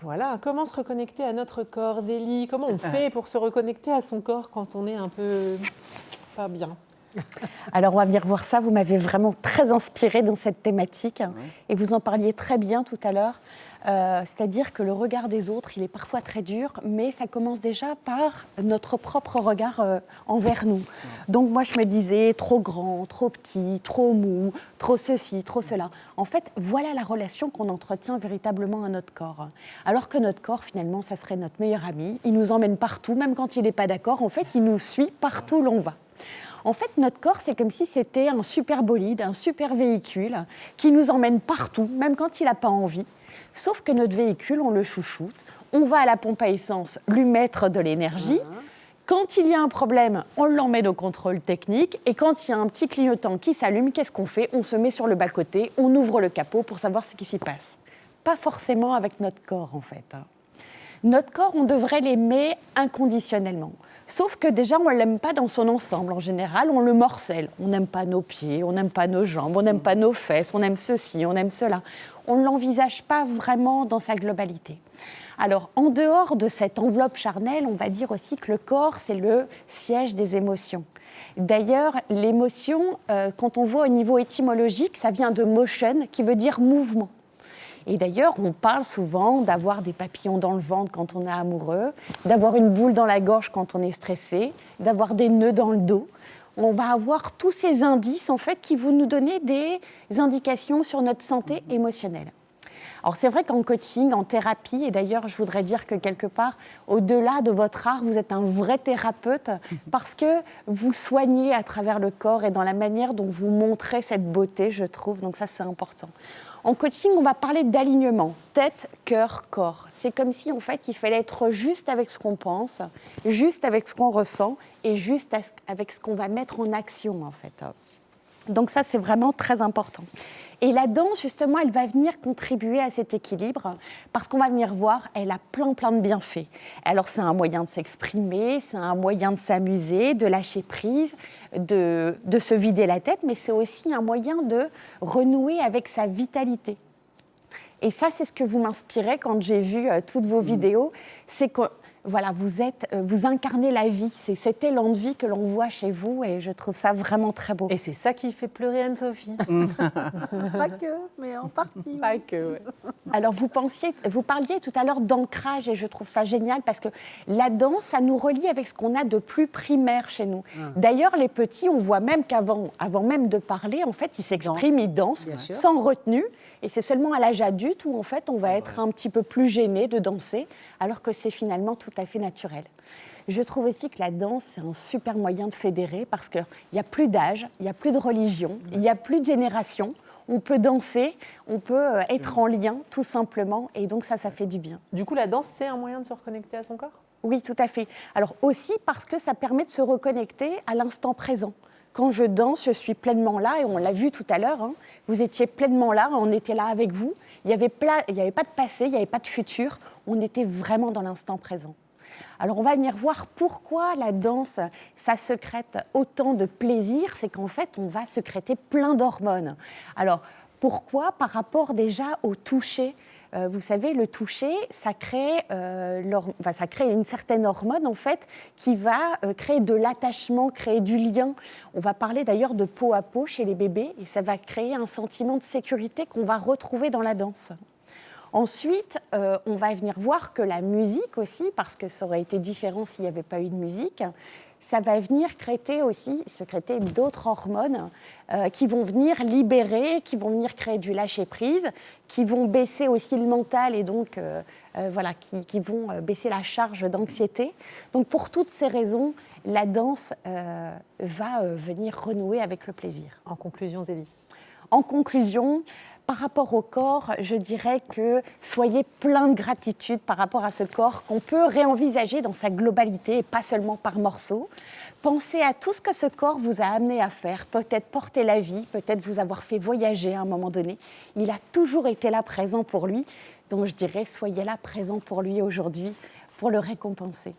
Voilà, comment se reconnecter à notre corps, Zélie? Comment on fait pour se reconnecter à son corps quand on est un peu pas bien? Alors, on va venir voir ça. Vous m'avez vraiment très inspirée dans cette thématique. Et vous en parliez très bien tout à l'heure. C'est-à-dire que le regard des autres, il est parfois très dur, mais ça commence déjà par notre propre regard envers nous. Donc, moi, je me disais trop grand, trop petit, trop mou, trop ceci, trop cela. En fait, voilà la relation qu'on entretient véritablement à notre corps. Alors que notre corps, finalement, ça serait notre meilleur ami. Il nous emmène partout, même quand il n'est pas d'accord. En fait, il nous suit partout où l'on va. En fait, notre corps, c'est comme si c'était un super bolide, un super véhicule qui nous emmène partout, même quand il n'a pas envie. Sauf que notre véhicule, on le chouchoute, on va à la pompe à essence lui mettre de l'énergie. Quand il y a un problème, on l'emmène au contrôle technique. Et quand il y a un petit clignotant qui s'allume, qu'est-ce qu'on fait? On se met sur le bas-côté, on ouvre le capot pour savoir ce qui s'y passe. Pas forcément avec notre corps, en fait. Notre corps, on devrait l'aimer inconditionnellement. Sauf que déjà, on ne l'aime pas dans son ensemble. En général, on le morcelle. On n'aime pas nos pieds, on n'aime pas nos jambes, on n'aime pas nos fesses, on aime ceci, on aime cela. On ne l'envisage pas vraiment dans sa globalité. Alors, en dehors de cette enveloppe charnelle, on va dire aussi que le corps, c'est le siège des émotions. D'ailleurs, l'émotion, quand on voit au niveau étymologique, ça vient de motion, qui veut dire mouvement. Et d'ailleurs, on parle souvent d'avoir des papillons dans le ventre quand on est amoureux, d'avoir une boule dans la gorge quand on est stressé, d'avoir des nœuds dans le dos. On va avoir tous ces indices en fait, qui vont nous donner des indications sur notre santé émotionnelle. Alors c'est vrai qu'en coaching, en thérapie, et d'ailleurs je voudrais dire que quelque part, au-delà de votre art, vous êtes un vrai thérapeute parce que vous soignez à travers le corps et dans la manière dont vous montrez cette beauté, je trouve, donc ça c'est important. En coaching, on va parler d'alignement, tête, cœur, corps. C'est comme si, en fait, il fallait être juste avec ce qu'on pense, juste avec ce qu'on ressent et juste avec ce qu'on va mettre en action, en fait. Donc ça, c'est vraiment très important. Et la danse, justement, elle va venir contribuer à cet équilibre parce qu'on va venir voir, elle a plein de bienfaits. Alors, c'est un moyen de s'exprimer, c'est un moyen de s'amuser, de lâcher prise, de se vider la tête, mais c'est aussi un moyen de renouer avec sa vitalité. Et ça, c'est ce que vous m'inspirez quand j'ai vu toutes vos vidéos, c'est que voilà, vous incarnez la vie, c'est cet élan de vie que l'on voit chez vous et je trouve ça vraiment très beau. Et c'est ça qui fait pleurer Anne-Sophie. Pas que, mais en partie. Pas que, ouais. Alors, vous parliez tout à l'heure d'ancrage et je trouve ça génial parce que la danse, ça nous relie avec ce qu'on a de plus primaire chez nous. D'ailleurs, les petits, on voit même avant même de parler, en fait, ils s'expriment, ils dansent sans retenue. Et c'est seulement à l'âge adulte où, en fait, on va être un petit peu plus gêné de danser, alors que c'est finalement tout à fait naturel. Je trouve aussi que la danse, c'est un super moyen de fédérer parce qu'il n'y a plus d'âge, il n'y a plus de religion, il n'y a plus de génération. On peut danser, on peut être en lien, tout simplement, et donc ça fait du bien. Du coup, la danse, c'est un moyen de se reconnecter à son corps? Oui, tout à fait. Alors aussi parce que ça permet de se reconnecter à l'instant présent. Quand je danse, je suis pleinement là, et on l'a vu tout à l'heure, hein, vous étiez pleinement là, on était là avec vous. Il n'y avait pas de passé, il n'y avait pas de futur, on était vraiment dans l'instant présent. Alors on va venir voir pourquoi la danse, ça sécrète autant de plaisir, c'est qu'en fait, on va sécréter plein d'hormones. Alors pourquoi? Par rapport déjà au toucher. Vous savez, le toucher, ça crée une certaine hormone, en fait, qui va créer de l'attachement, créer du lien. On va parler d'ailleurs de peau à peau chez les bébés, et ça va créer un sentiment de sécurité qu'on va retrouver dans la danse. Ensuite, on va venir voir que la musique aussi, parce que ça aurait été différent s'il n'y avait pas eu de musique, ça va venir sécréter d'autres hormones qui vont venir libérer, qui vont venir créer du lâcher-prise, qui vont baisser aussi le mental et donc qui vont baisser la charge d'anxiété. Donc pour toutes ces raisons, la danse va venir renouer avec le plaisir. En conclusion, Zélie. En conclusion, par rapport au corps, je dirais que soyez plein de gratitude par rapport à ce corps qu'on peut réenvisager dans sa globalité et pas seulement par morceaux. Pensez à tout ce que ce corps vous a amené à faire, peut-être porter la vie, peut-être vous avoir fait voyager à un moment donné. Il a toujours été là, présent pour lui. Donc je dirais, soyez là, présent pour lui aujourd'hui, pour le récompenser.